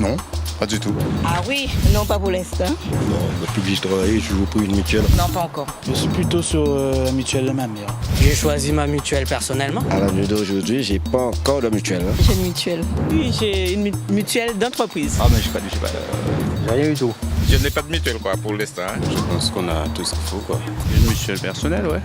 Non, pas du tout. Ah oui, non pas pour l'instant. Non, depuis que je travaille, je joue pour une mutuelle. Non, pas encore. Je suis plutôt sur la mutuelle de ma mère. J'ai choisi ma mutuelle personnellement. À la nuit d'aujourd'hui, j'ai pas encore de mutuelle. J'ai une mutuelle. Oui, j'ai une mutuelle d'entreprise. Ah, mais je sais pas. Rien du tout. Je n'ai pas de mutuelle quoi, pour l'instant. Je pense qu'on a tout ce qu'il faut. Quoi. Une mutuelle personnelle, ouais.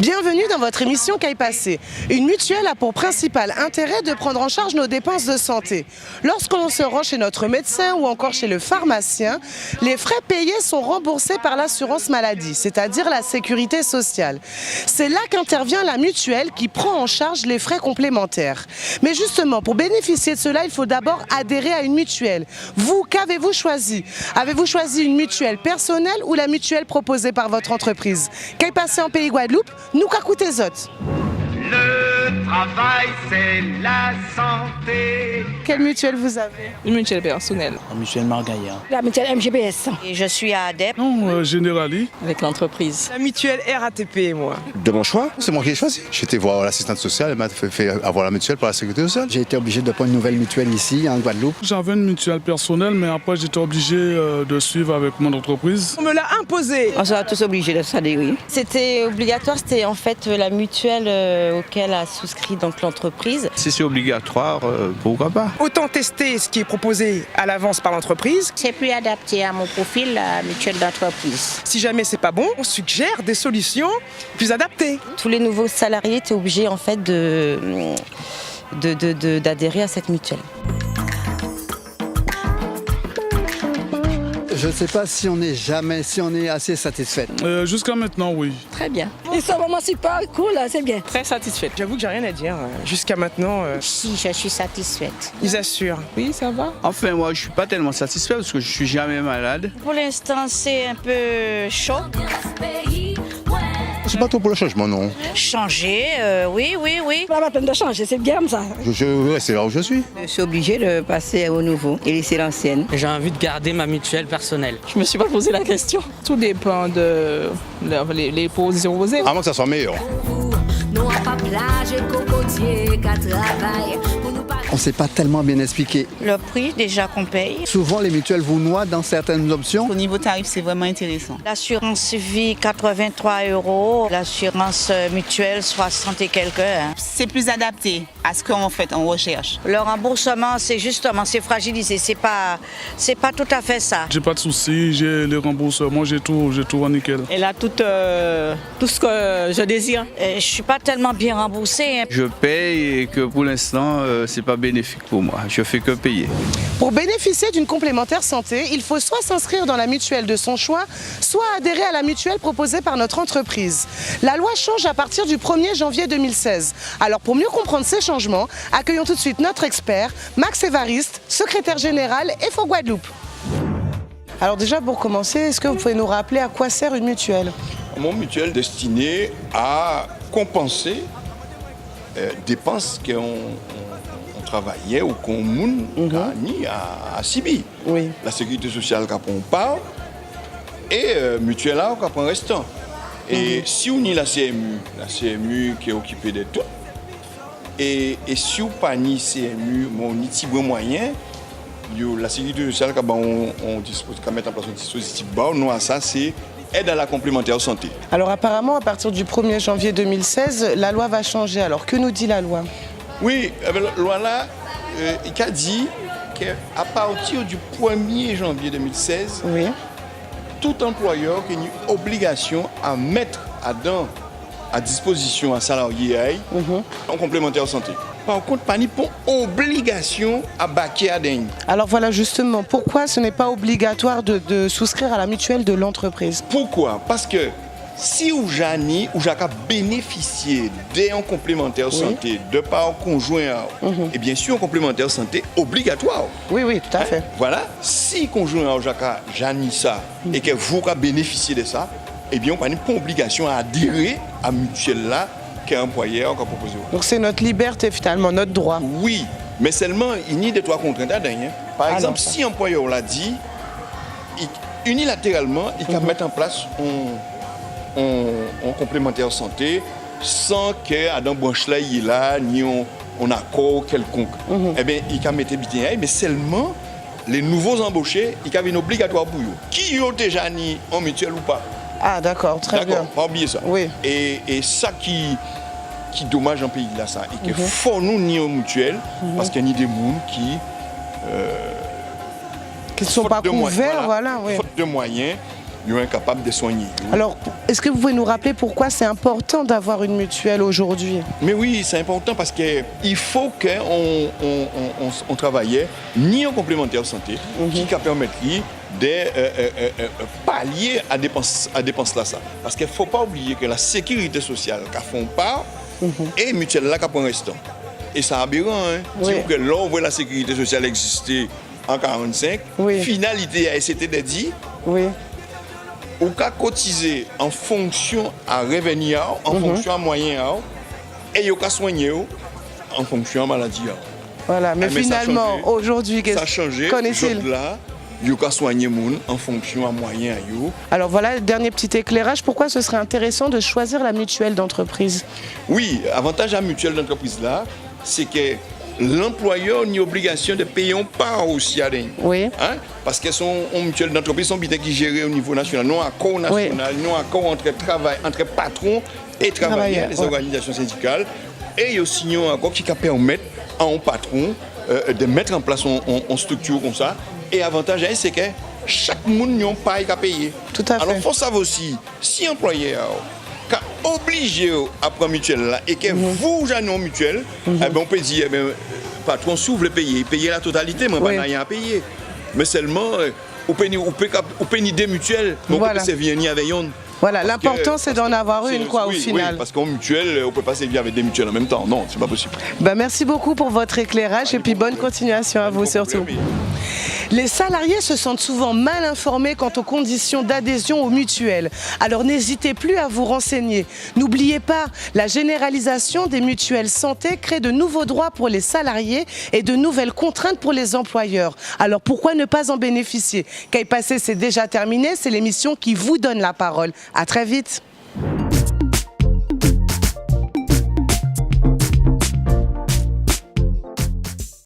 Bienvenue dans votre émission Qu'aille passer. Une mutuelle a pour principal intérêt de prendre en charge nos dépenses de santé. Lorsque l'on se rend chez notre médecin ou encore chez le pharmacien, les frais payés sont remboursés par l'assurance maladie, c'est-à-dire la sécurité sociale. C'est là qu'intervient la mutuelle qui prend en charge les frais complémentaires. Mais justement, pour bénéficier de cela, il faut d'abord adhérer à une mutuelle. Vous, qu'avez-vous choisi? Avez-vous choisi une mutuelle personnelle ou la mutuelle proposée par votre entreprise? Qu'aille passer en pays Guadeloupe? Nous qu'à coûter zot. Le travail, c'est la santé. Quelle mutuelle vous avez? Une mutuelle personnelle. La mutuelle Margaïa. La mutuelle MGBS. Et je suis à ADEP. Non, Generali. Avec l'entreprise. La mutuelle RATP, moi. De mon choix, c'est moi qui ai choisi. J'étais voir l'assistante sociale, elle m'a fait avoir la mutuelle pour la sécurité sociale. J'ai été obligé de prendre une nouvelle mutuelle ici, en Guadeloupe. J'avais une mutuelle personnelle, mais après j'étais obligé de suivre avec mon entreprise. On me l'a imposé. On sera tous obligés de s'adhérer. C'était obligatoire, c'était en fait la mutuelle auquel a souscrit donc l'entreprise. Si c'est obligatoire, pourquoi pas? Autant tester ce qui est proposé à l'avance par l'entreprise. C'est plus adapté à mon profil, la mutuelle d'entreprise. Si jamais c'est pas bon, on suggère des solutions plus adaptées. Tous les nouveaux salariés étaient obligés en fait d'adhérer à cette mutuelle. Je ne sais pas si on est assez satisfait. Jusqu'à maintenant, oui. Très bien. Ils sont vraiment super cool, c'est bien. Très satisfaite. J'avoue que j'ai rien à dire. Jusqu'à maintenant, Si, je suis satisfaite. ils assurent. Oui, ça va. Enfin, moi, je suis pas tellement satisfait parce que je suis jamais malade. Pour l'instant, c'est un peu chaud. C'est pas trop pour le changement, non. Changer, oui. Pas la peine de changer, c'est bien comme ça. Je vais rester là où je suis. Je suis obligée de passer au nouveau et laisser l'ancienne. J'ai envie de garder ma mutuelle personnelle. Je me suis pas posé la question. Tout dépend de les positions posées. À moins que ça soit meilleur. On ne s'est pas tellement bien expliqué. Le prix déjà qu'on paye. Souvent, les mutuelles vous noient dans certaines options. Au niveau tarif, c'est vraiment intéressant. L'assurance vie 83 €, l'assurance mutuelle 60 et quelques. C'est plus adapté à ce qu'on fait en recherche. Le remboursement, c'est justement, c'est fragilisé, c'est pas tout à fait ça. J'ai pas de soucis, j'ai les remboursements, j'ai tout en nickel. Elle a tout ce que je désire. Je suis pas tellement bien remboursée. Je paye et que pour l'instant, c'est pas bénéfique pour moi. Je fais que payer. Pour bénéficier d'une complémentaire santé, il faut soit s'inscrire dans la mutuelle de son choix, soit adhérer à la mutuelle proposée par notre entreprise. La loi change à partir du 1er janvier 2016. Alors pour mieux comprendre ces changements, accueillons tout de suite notre expert, Max Évariste, secrétaire général EFO Guadeloupe. Alors déjà pour commencer, est-ce que vous pouvez nous rappeler à quoi sert une mutuelle? Mon mutuelle destiné à compenser dépenses qu'on travaillait ou qu'on moun ni à Sibi. Oui. La sécurité sociale qu'on parle et mutuelle là qu'on prend restant. Et si on y la CMU qui est occupée de tout, et si on pas ni CMU, mon ni petit moyen, la sécurité sociale on dispose, qu'on met en place un dispositif bas, non à ça c'est aide à la complémentaire santé. Alors apparemment, à partir du 1er janvier 2016, la loi va changer. Alors que nous dit la loi? Oui, la loi là, il a dit qu'à partir du 1er janvier 2016, oui, tout employeur qui a une obligation à mettre à disposition un salarié en complémentaire santé. Par contre, pas ni pour obligation à baquer à dingue. Alors voilà justement, pourquoi ce n'est pas obligatoire de souscrire à la mutuelle de l'entreprise? Pourquoi? Parce que si ou Jani ou Jacques a bénéficié d'un complémentaire santé de par conjoint, et bien sûr un complémentaire santé obligatoire. Oui, tout à fait. Voilà, si conjoint Jacques Jani ça et que vous avez bénéficié de ça, eh bien on n'a pas obligation à adhérer à mutuelle là qu'un employeur a proposé. Donc c'est notre liberté finalement, notre droit. Oui, Mais seulement, il y a des trois contraintes à dernier. Par exemple, si l'employeur l'a dit, unilatéralement, il peut mettre en place un complémentaire santé sans qu'Adam Branche-là, il là, ni on accord quelconque. Eh bien, il peut mettre bien, mais seulement les nouveaux embauchés, il y a une obligatoire pour eux. Qui ont déjà ni en mutuelle ou pas? Ah d'accord, très bien. Pas oublier ça. Oui. Et ça qui dommage en pays là ça. Et qu'il faut nous ni en mutuelle, parce qu'il y a des gens qui ne sont pas couverts, voilà. Faute de moyens, ils sont incapables de soigner. Alors, est-ce que vous pouvez nous rappeler pourquoi c'est important d'avoir une mutuelle aujourd'hui? Mais oui, c'est important parce qu'il faut qu'on travaille ni en complémentaire de santé, qui permettre de pallier à dépenses là ça. Parce qu'il ne faut pas oublier que la sécurité sociale qui font part et mutuelle là qui prend restant. Et ça aberrant, hein? Oui. Que là on voit la sécurité sociale exister en 1945, finalité c'était de dire ou qu'à cotiser en fonction à revenu, en fonction à moyen, et qu'à soigner en fonction à maladie. Voilà, mais finalement, aujourd'hui, ça a changé. Qu'en là, il qu'à soigner les gens en fonction à moyen. Alors voilà, le dernier petit éclairage. Pourquoi ce serait intéressant de choisir la mutuelle d'entreprise? Oui, l'avantage à la mutuelle d'entreprise là, c'est que l'employeur n'a obligation de payer un part aussi à rien. Oui. Hein? Parce que son mutuelle d'entreprise sont bien qui gérés au niveau national, non accord national, non accord entre patrons et travailleurs, les organisations syndicales. Et il y a aussi un accord qui permet à un patron de mettre en place une structure comme ça. Et l'avantage, c'est que chaque monde n'a pas à payer. Tout à fait. Alors il faut savoir aussi, si l'employeur est obligé à prendre mutuelle là, et que vous, j'ai une mutuelle, eh ben, on peut dire, patron s'ouvre le payer, payer la totalité, mais pas rien à payer. Mais seulement, on peut des mutuelles, mais on peut servir ni avec une. Voilà, l'important c'est d'en avoir une au final. Oui, parce qu'en mutuelle, on ne peut pas servir avec des mutuelles en même temps. Non, c'est pas possible. Merci beaucoup pour votre éclairage et puis bonne continuation à vous surtout. Les salariés se sentent souvent mal informés quant aux conditions d'adhésion aux mutuelles. Alors n'hésitez plus à vous renseigner. N'oubliez pas, la généralisation des mutuelles santé crée de nouveaux droits pour les salariés et de nouvelles contraintes pour les employeurs. Alors pourquoi ne pas en bénéficier? Qu'à y passer, c'est déjà terminé. C'est l'émission qui vous donne la parole. À très vite.